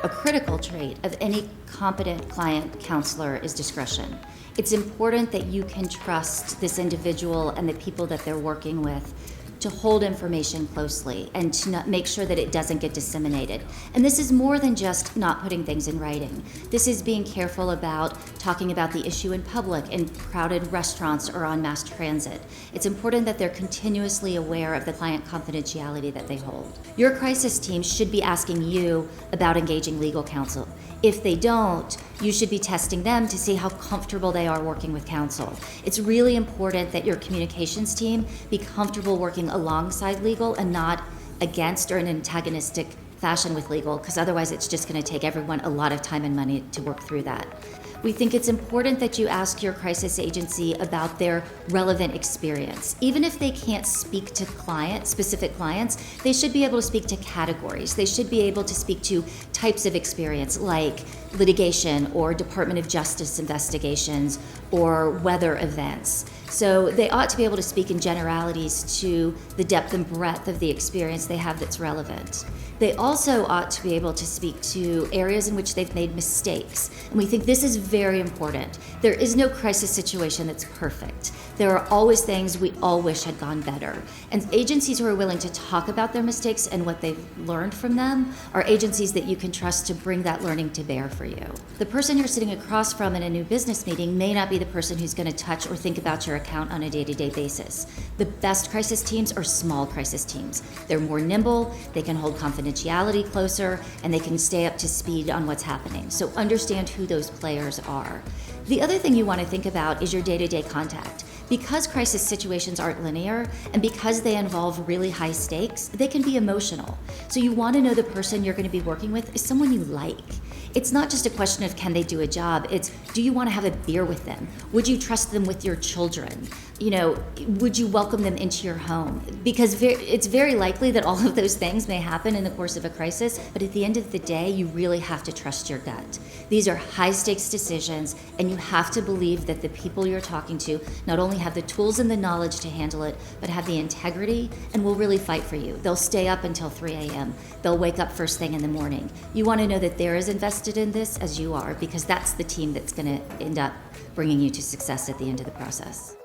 A critical trait of any competent client counselor is discretion. It's important that you can trust this individual and the people that they're working with to hold information closely and to not make sure that it doesn't get disseminated. And this is more than just not putting things in writing. This is being careful about talking about the issue in public, in crowded restaurants or on mass transit. It's important that they're continuously aware of the client confidentiality that they hold. Your crisis team should be asking you about engaging legal counsel. If they don't, you should be testing them to see how comfortable they are working with counsel. It's really important that your communications team be comfortable working alongside legal and not against or in an antagonistic fashion with legal, because otherwise it's just going to take everyone a lot of time and money to work through that. We think it's important that you ask your crisis agency about their relevant experience. Even if they can't speak to specific clients, they should be able to speak to categories. They should be able to speak to types of experience like litigation or Department of Justice investigations or weather events. So they ought to be able to speak in generalities to the depth and breadth of the experience they have that's relevant. They also ought to be able to speak to areas in which they've made mistakes. And we think this is very important. There is no crisis situation that's perfect. There are always things we all wish had gone better. And agencies who are willing to talk about their mistakes and what they've learned from them are agencies that you can trust to bring that learning to bear for you. The person you're sitting across from in a new business meeting may not be the person who's going to touch or think about your account on a day-to-day basis. The best crisis teams are small crisis teams. They're more nimble, they can hold confidentiality closer, and they can stay up to speed on what's happening. So understand who those players are. The other thing you want to think about is your day-to-day contact. Because crisis situations aren't linear and because they involve really high stakes, they can be emotional. So you want to know the person you're going to be working with is someone you like. It's not just a question of can they do a job, it's do you want to have a beer with them? Would you trust them with your children? Would you welcome them into your home? Because it's very likely that all of those things may happen in the course of a crisis, but at the end of the day, you really have to trust your gut. These are high stakes decisions, and you have to believe that the people you're talking to not only have the tools and the knowledge to handle it, but have the integrity and will really fight for you. They'll stay up until 3 a.m. They'll wake up first thing in the morning. You want to know that they're as invested in this as you are, because that's the team that's going to end up bringing you to success at the end of the process.